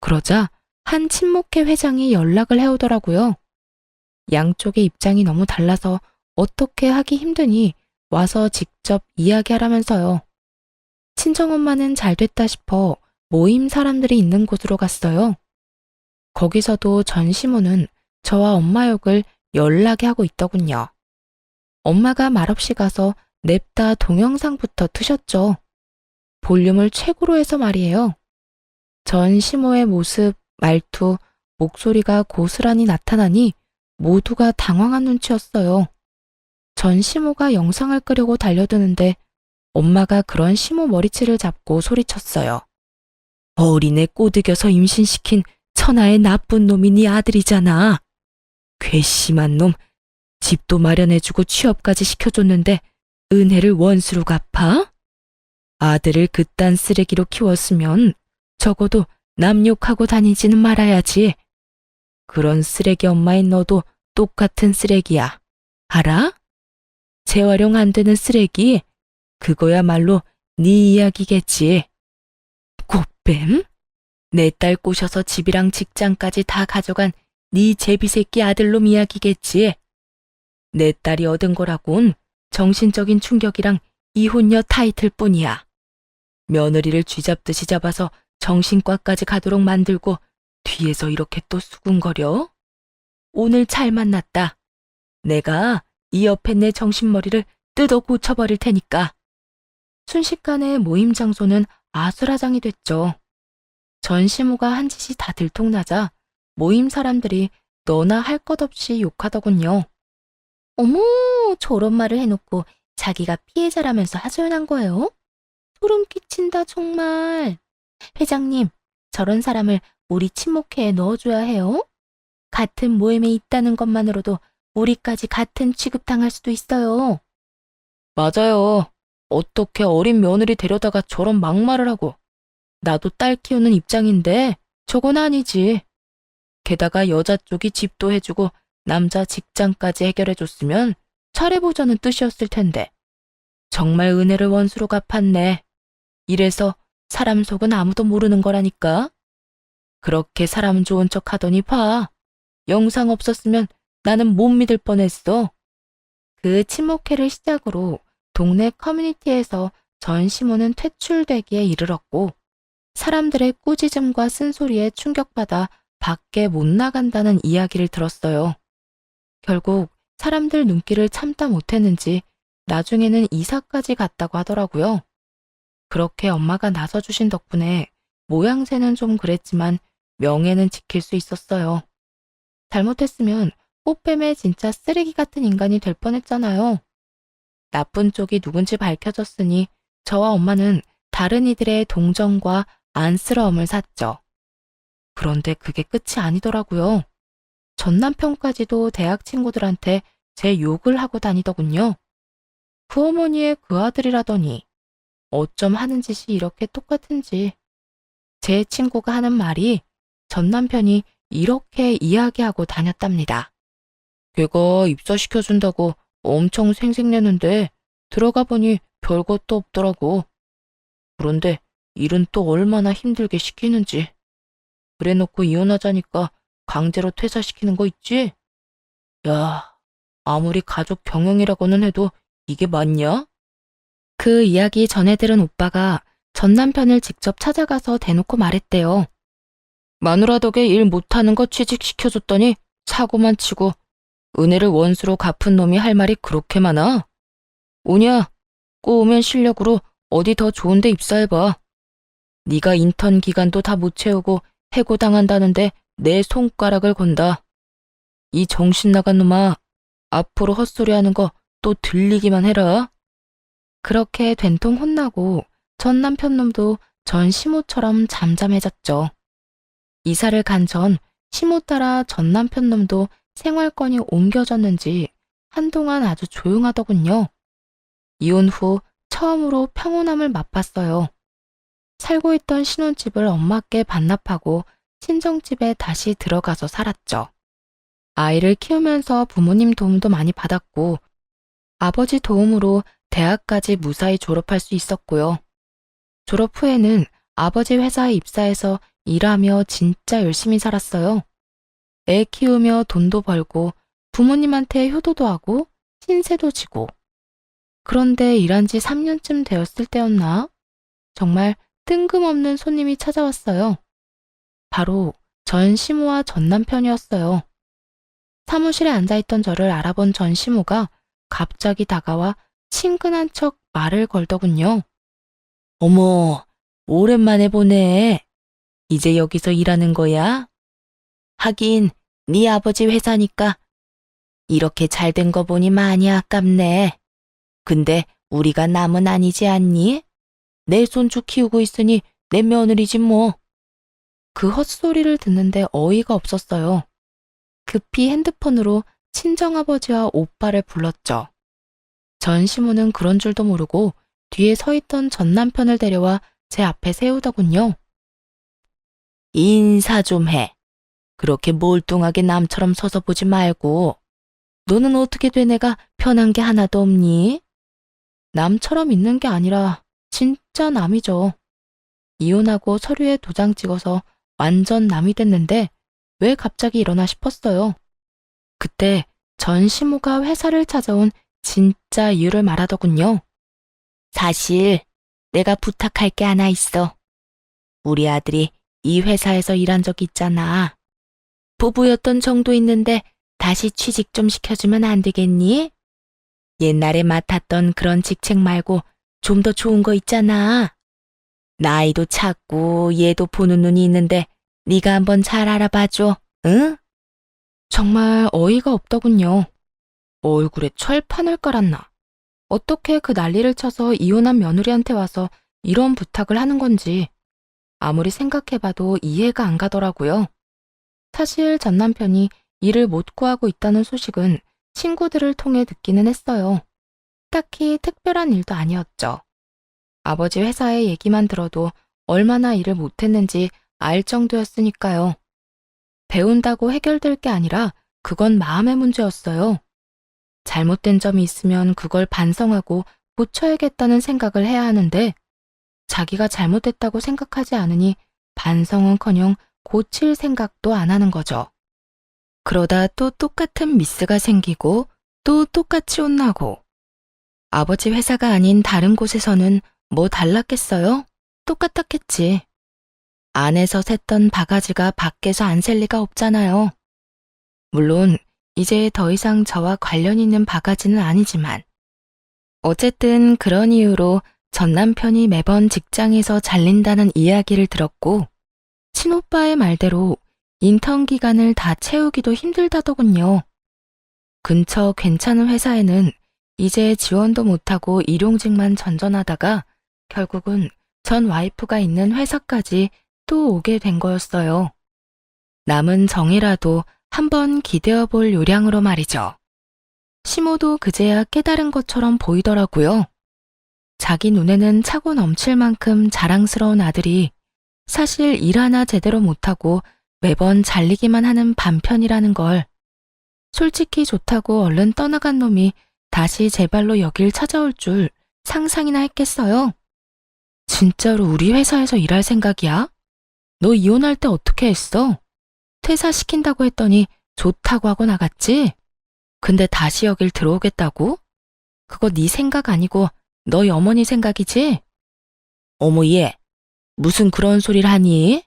Speaker 1: 그러자 한 친목회 회장이 연락을 해오더라고요. 양쪽의 입장이 너무 달라서 어떻게 하기 힘드니 와서 직접 이야기하라면서요. 친정엄마는 잘 됐다 싶어 모임 사람들이 있는 곳으로 갔어요. 거기서도 전 시모는 저와 엄마 욕을 연락에 하고 있더군요. 엄마가 말없이 가서 냅다 동영상부터 트셨죠. 볼륨을 최고로 해서 말이에요. 전 시모의 모습, 말투, 목소리가 고스란히 나타나니 모두가 당황한 눈치였어요. 전 시모가 영상을 끄려고 달려드는데 엄마가 그런 시모 머리채를 잡고 소리쳤어요. 어린애 꼬드겨서 임신시킨 천하의 나쁜 놈이 네 아들이잖아. 괘씸한 놈, 집도 마련해주고 취업까지 시켜줬는데 은혜를 원수로 갚아? 아들을 그딴 쓰레기로 키웠으면 적어도 남 욕하고 다니지는 말아야지. 그런 쓰레기 엄마인 너도 똑같은 쓰레기야. 알아? 재활용 안 되는 쓰레기? 그거야말로 네 이야기겠지. 꽃뱀? 내 딸 꼬셔서 집이랑 직장까지 다 가져간 네 제비새끼 아들놈 이야기겠지. 내 딸이 얻은 거라곤 정신적인 충격이랑 이혼녀 타이틀 뿐이야. 며느리를 쥐잡듯이 잡아서 정신과까지 가도록 만들고 뒤에서 이렇게 또 수군거려? 오늘 잘 만났다. 내가 이 옆에 내 정신머리를 뜯어 고쳐버릴 테니까. 순식간에 모임 장소는 아수라장이 됐죠. 전 시모가 한 짓이 다 들통나자 모임 사람들이 너나 할 것 없이 욕하더군요. 어머, 저런 말을 해놓고 자기가 피해자라면서 하소연한 거예요? 소름 끼친다 정말. 회장님, 저런 사람을 우리 친목회에 넣어줘야 해요. 같은 모임에 있다는 것만으로도 우리까지 같은 취급당할 수도 있어요. 맞아요. 어떻게 어린 며느리 데려다가 저런 막말을 하고. 나도 딸 키우는 입장인데 저건 아니지. 게다가 여자 쪽이 집도 해주고 남자 직장까지 해결해줬으면 잘해보자는 뜻이었을 텐데. 정말 은혜를 원수로 갚았네. 이래서 사람 속은 아무도 모르는 거라니까. 그렇게 사람 좋은 척 하더니 봐. 영상 없었으면 나는 못 믿을 뻔했어. 그 친목회를 시작으로 동네 커뮤니티에서 전 시모는 퇴출되기에 이르렀고 사람들의 꾸짖음과 쓴소리에 충격받아 밖에 못 나간다는 이야기를 들었어요. 결국 사람들 눈길을 참다 못했는지 나중에는 이사까지 갔다고 하더라고요. 그렇게 엄마가 나서주신 덕분에 모양새는 좀 그랬지만 명예는 지킬 수 있었어요. 잘못했으면 꽃뱀의 진짜 쓰레기 같은 인간이 될 뻔했잖아요. 나쁜 쪽이 누군지 밝혀졌으니 저와 엄마는 다른 이들의 동정과 안쓰러움을 샀죠. 그런데 그게 끝이 아니더라고요. 전 남편까지도 대학 친구들한테 제 욕을 하고 다니더군요. 그 어머니의 그 아들이라더니 어쩜 하는 짓이 이렇게 똑같은지. 제 친구가 하는 말이 전 남편이 이렇게 이야기하고 다녔답니다. 걔가 입사시켜준다고 엄청 생색내는데 들어가 보니 별것도 없더라고. 그런데 일은 또 얼마나 힘들게 시키는지. 그래놓고 이혼하자니까 강제로 퇴사시키는 거 있지? 야, 아무리 가족 경영이라고는 해도 이게 맞냐? 그 이야기 전해 들은 오빠가 전 남편을 직접 찾아가서 대놓고 말했대요. 마누라 덕에 일 못하는 거 취직시켜줬더니 사고만 치고 은혜를 원수로 갚은 놈이 할 말이 그렇게 많아? 오냐, 꼬우면 실력으로 어디 더 좋은 데 입사해봐. 네가 인턴 기간도 다 못 채우고 해고당한다는데 내 손가락을 건다.
Speaker 2: 이 정신 나간 놈아, 앞으로 헛소리하는 거 또 들리기만 해라.
Speaker 1: 그렇게 된통 혼나고 전 남편 놈도 전 시모처럼 잠잠해졌죠. 이사를 간 전 시모 따라 전 남편 놈도 생활권이 옮겨졌는지 한동안 아주 조용하더군요. 이혼 후 처음으로 평온함을 맛봤어요. 살고 있던 신혼집을 엄마께 반납하고 친정집에 다시 들어가서 살았죠. 아이를 키우면서 부모님 도움도 많이 받았고 아버지 도움으로 대학까지 무사히 졸업할 수 있었고요. 졸업 후에는 아버지 회사에 입사해서 일하며 진짜 열심히 살았어요. 애 키우며 돈도 벌고 부모님한테 효도도 하고 신세도 지고. 그런데 일한 지 3년쯤 되었을 때였나? 정말 뜬금없는 손님이 찾아왔어요. 바로 전 시모와 전 남편이었어요. 사무실에 앉아있던 저를 알아본 전 시모가 갑자기 다가와 친근한 척 말을 걸더군요.
Speaker 2: 어머, 오랜만에 보네. 이제 여기서 일하는 거야? 하긴 네 아버지 회사니까 이렇게 잘 된 거 보니 많이 아깝네. 근데 우리가 남은 아니지 않니? 내 손주 키우고 있으니 내 며느리지 뭐.
Speaker 1: 그 헛소리를 듣는데 어이가 없었어요. 급히 핸드폰으로 친정아버지와 오빠를 불렀죠. 전 시모는 그런 줄도 모르고 뒤에 서 있던 전 남편을 데려와 제 앞에 세우더군요.
Speaker 2: 인사 좀 해. 그렇게 몰뚱하게 남처럼 서서 보지 말고. 너는 어떻게 된 애가 편한 게 하나도 없니?
Speaker 1: 남처럼 있는 게 아니라 진짜 남이죠. 이혼하고 서류에 도장 찍어서 완전 남이 됐는데 왜 갑자기 이러나 싶었어요. 그때 전 시모가 회사를 찾아온 진짜 이유를 말하더군요.
Speaker 2: 사실 내가 부탁할 게 하나 있어. 우리 아들이 이 회사에서 일한 적 있잖아. 부부였던 정도 있는데 다시 취직 좀 시켜주면 안 되겠니? 옛날에 맡았던 그런 직책 말고 좀 더 좋은 거 있잖아. 나이도 작고 얘도 보는 눈이 있는데 네가 한번 잘 알아봐줘, 응?
Speaker 1: 정말 어이가 없더군요. 얼굴에 철판을 깔았나. 어떻게 그 난리를 쳐서 이혼한 며느리한테 와서 이런 부탁을 하는 건지 아무리 생각해봐도 이해가 안 가더라고요. 사실 전 남편이 일을 못 구하고 있다는 소식은 친구들을 통해 듣기는 했어요. 딱히 특별한 일도 아니었죠. 아버지 회사의 얘기만 들어도 얼마나 일을 못했는지 알 정도였으니까요. 배운다고 해결될 게 아니라 그건 마음의 문제였어요. 잘못된 점이 있으면 그걸 반성하고 고쳐야겠다는 생각을 해야 하는데 자기가 잘못했다고 생각하지 않으니 반성은커녕 고칠 생각도 안 하는 거죠. 그러다 또 똑같은 미스가 생기고 또 똑같이 혼나고 아버지 회사가 아닌 다른 곳에서는 뭐 달랐겠어요? 똑같았겠지. 안에서 샜던 바가지가 밖에서 안 셀 리가 없잖아요. 물론 이제 더 이상 저와 관련 있는 바가지는 아니지만 어쨌든 그런 이유로 전 남편이 매번 직장에서 잘린다는 이야기를 들었고 친오빠의 말대로 인턴 기간을 다 채우기도 힘들다더군요. 근처 괜찮은 회사에는 이제 지원도 못하고 일용직만 전전하다가 결국은 전 와이프가 있는 회사까지 또 오게 된 거였어요. 남은 정이라도 한번 기대어 볼 요량으로 말이죠. 시모도 그제야 깨달은 것처럼 보이더라고요. 자기 눈에는 차고 넘칠 만큼 자랑스러운 아들이 사실 일 하나 제대로 못하고 매번 잘리기만 하는 반편이라는 걸. 솔직히 좋다고 얼른 떠나간 놈이 다시 제 발로 여길 찾아올 줄 상상이나 했겠어요? 진짜로 우리 회사에서 일할 생각이야? 너 이혼할 때 어떻게 했어? 퇴사시킨다고 했더니 좋다고 하고 나갔지? 근데 다시 여길 들어오겠다고? 그거 네 생각 아니고 너희 어머니 생각이지?
Speaker 2: 어머 얘, 무슨 그런 소리를 하니?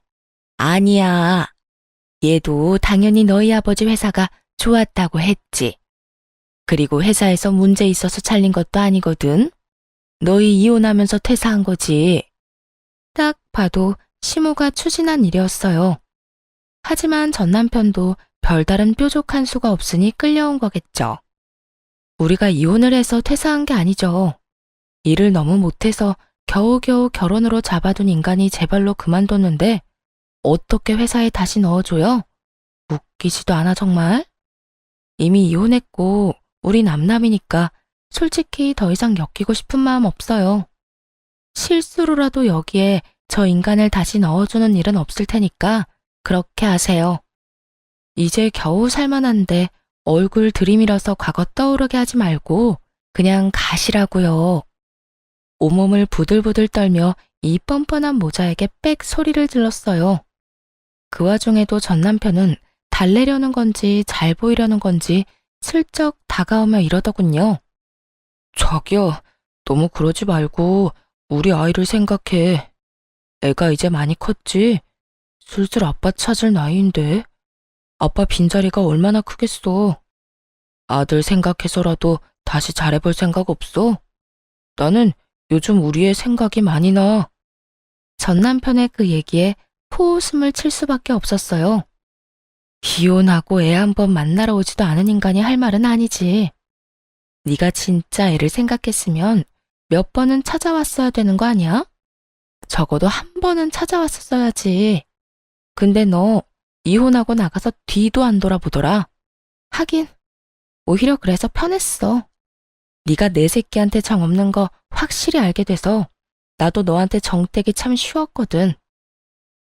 Speaker 2: 아니야. 얘도 당연히 너희 아버지 회사가 좋았다고 했지. 그리고 회사에서 문제 있어서 잘린 것도 아니거든. 너희 이혼하면서 퇴사한 거지.
Speaker 1: 딱 봐도 시모가 추진한 일이었어요. 하지만 전 남편도 별다른 뾰족한 수가 없으니 끌려온 거겠죠. 우리가 이혼을 해서 퇴사한 게 아니죠. 일을 너무 못해서 겨우겨우 결혼으로 잡아둔 인간이 제 발로 그만뒀는데 어떻게 회사에 다시 넣어줘요? 웃기지도 않아 정말? 이미 이혼했고 우리 남남이니까 솔직히 더 이상 엮이고 싶은 마음 없어요. 실수로라도 여기에 저 인간을 다시 넣어주는 일은 없을 테니까 그렇게 하세요. 이제 겨우 살만한데 얼굴 들이밀어서 과거 떠오르게 하지 말고 그냥 가시라고요. 온몸을 부들부들 떨며 이 뻔뻔한 모자에게 빽 소리를 질렀어요. 그 와중에도 전 남편은 달래려는 건지 잘 보이려는 건지 슬쩍 다가오며 이러더군요. 자기야, 너무 그러지 말고 우리 아이를 생각해. 애가 이제 많이 컸지? 슬슬 아빠 찾을 나이인데. 아빠 빈자리가 얼마나 크겠어. 아들 생각해서라도 다시 잘해볼 생각 없어? 나는 요즘 우리의 생각이 많이 나. 전 남편의 그 얘기에 코웃음을 칠 수밖에 없었어요. 이혼하고 애 한 번 만나러 오지도 않은 인간이 할 말은 아니지. 네가 진짜 애를 생각했으면 몇 번은 찾아왔어야 되는 거 아니야? 적어도 한 번은 찾아왔었어야지. 근데 너 이혼하고 나가서 뒤도 안 돌아보더라. 하긴 오히려 그래서 편했어. 네가 내 새끼한테 정 없는 거 확실히 알게 돼서 나도 너한테 정떼기 참 쉬웠거든.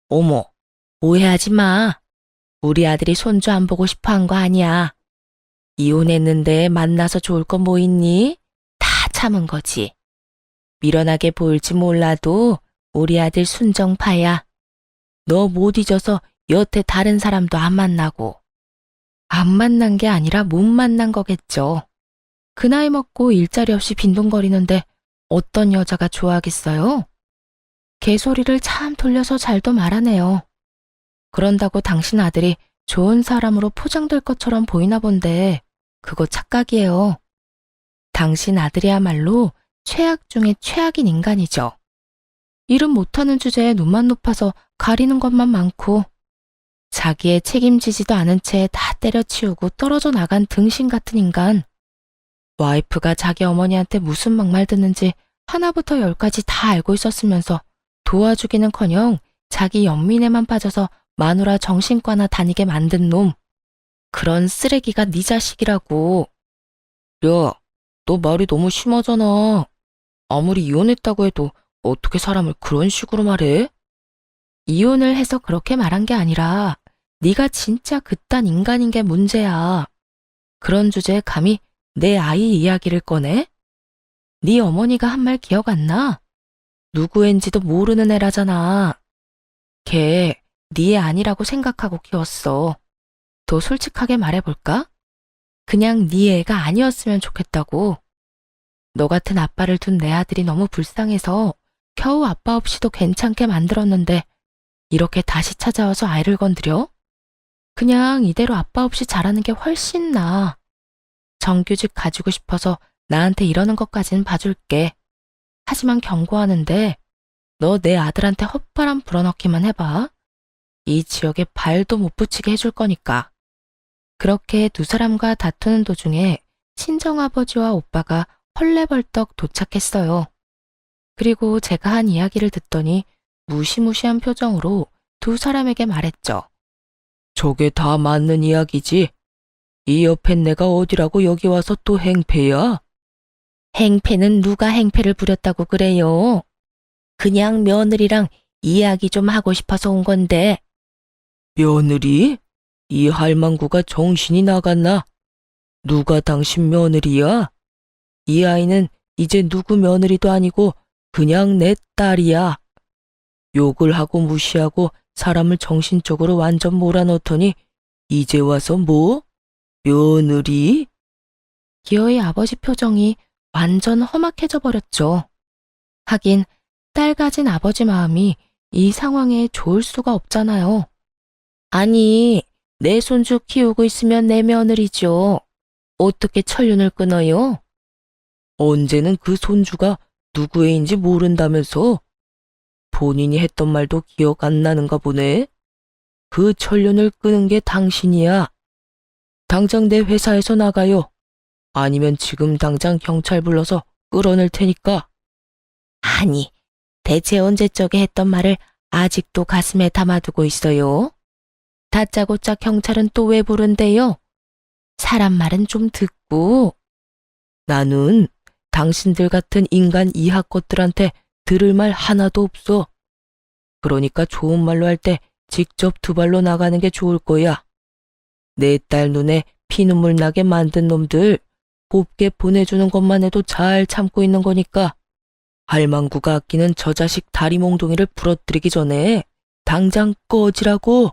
Speaker 1: 어머, 오해하지 마. 우리 아들이 손주 안 보고 싶어 한 거 아니야. 이혼했는데 만나서 좋을 거 뭐 있니? 다 참은 거지. 미련하게 보일지 몰라도 우리 아들 순정파야. 너 못 잊어서 여태 다른 사람도 안 만나고. 안 만난 게 아니라 못 만난 거겠죠. 그 나이 먹고 일자리 없이 빈둥거리는데 어떤 여자가 좋아하겠어요? 개소리를 참 돌려서 잘도 말하네요. 그런다고 당신 아들이 좋은 사람으로 포장될 것처럼 보이나 본데 그거 착각이에요. 당신 아들이야말로 최악 중에 최악인 인간이죠. 일은 못하는 주제에 눈만 높아서 가리는 것만 많고 자기의 책임지지도 않은 채 다 때려치우고 떨어져 나간 등신 같은 인간. 와이프가 자기 어머니한테 무슨 막말 듣는지 하나부터 열까지 다 알고 있었으면서 도와주기는커녕 자기 연민에만 빠져서 마누라 정신과나 다니게 만든 놈. 그런 쓰레기가 네 자식이라고. 야, 너 말이 너무 심하잖아. 아무리 이혼했다고 해도 어떻게 사람을 그런 식으로 말해? 이혼을 해서 그렇게 말한 게 아니라 네가 진짜 그딴 인간인 게 문제야. 그런 주제에 감히 내 아이 이야기를 꺼내? 네 어머니가 한 말 기억 안 나? 누구인지도 모르는 애라잖아. 걔 네 애 아니라고 생각하고 키웠어. 더 솔직하게 말해볼까? 그냥 네 애가 아니었으면 좋겠다고. 너 같은 아빠를 둔 내 아들이 너무 불쌍해서 겨우 아빠 없이도 괜찮게 만들었는데 이렇게 다시 찾아와서 아이를 건드려? 그냥 이대로 아빠 없이 자라는 게 훨씬 나아. 정규직 가지고 싶어서 나한테 이러는 것까진 봐줄게. 하지만 경고하는데 너 내 아들한테 헛바람 불어넣기만 해봐. 이 지역에 발도 못 붙이게 해줄 거니까. 그렇게 두 사람과 다투는 도중에 친정아버지와 오빠가 헐레벌떡 도착했어요. 그리고 제가 한 이야기를 듣더니 무시무시한 표정으로 두 사람에게 말했죠. 저게 다 맞는 이야기지? 이 옆엔 내가 어디라고 여기 와서 또 행패야? 행패는 누가 행패를 부렸다고 그래요? 그냥 며느리랑 이야기 좀 하고 싶어서 온 건데. 며느리? 이 할망구가 정신이 나갔나? 누가 당신 며느리야? 이 아이는 이제 누구 며느리도 아니고 그냥 내 딸이야. 욕을 하고 무시하고 사람을 정신적으로 완전 몰아넣더니 이제 와서 뭐? 며느리? 기어의 아버지 표정이 완전 험악해져 버렸죠. 하긴 딸 가진 아버지 마음이 이 상황에 좋을 수가 없잖아요. 아니, 내 손주 키우고 있으면 내 며느리죠. 어떻게 천륜을 끊어요? 언제는 그 손주가 누구 애인지 모른다면서? 본인이 했던 말도 기억 안 나는가 보네.
Speaker 2: 그 천륜을 끄는 게 당신이야. 당장 내 회사에서 나가요. 아니면 지금 당장 경찰 불러서 끌어낼 테니까. 아니, 대체 언제적에 했던 말을 아직도 가슴에 담아두고 있어요? 다짜고짜 경찰은 또 왜 부른대요? 사람 말은 좀 듣고. 나는 당신들 같은 인간 이하 것들한테 들을 말 하나도 없어. 그러니까 좋은 말로 할 때 직접 두 발로 나가는 게 좋을 거야. 내 딸 눈에 피눈물 나게 만든 놈들 곱게 보내주는 것만 해도 잘 참고 있는 거니까 할망구가 아끼는 저 자식 다리 몽둥이를 부러뜨리기 전에 당장 꺼지라고.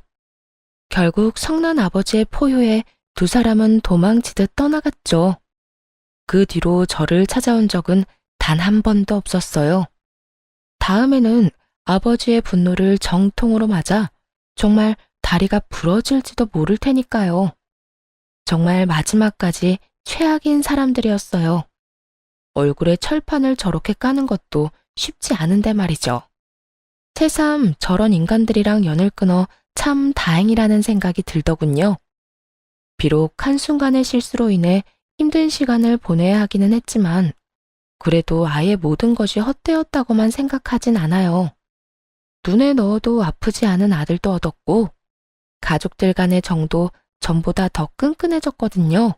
Speaker 1: 결국 성난 아버지의 포효에 두 사람은 도망치듯 떠나갔죠. 그 뒤로 저를 찾아온 적은 단 한 번도 없었어요. 다음에는 아버지의 분노를 정통으로 맞아 정말 다리가 부러질지도 모를 테니까요. 정말 마지막까지 최악인 사람들이었어요. 얼굴에 철판을 저렇게 까는 것도 쉽지 않은데 말이죠. 새삼 저런 인간들이랑 연을 끊어 참 다행이라는 생각이 들더군요. 비록 한순간의 실수로 인해 힘든 시간을 보내야 하기는 했지만 그래도 아예 모든 것이 헛되었다고만 생각하진 않아요. 눈에 넣어도 아프지 않은 아들도 얻었고 가족들 간의 정도 전보다 더 끈끈해졌거든요.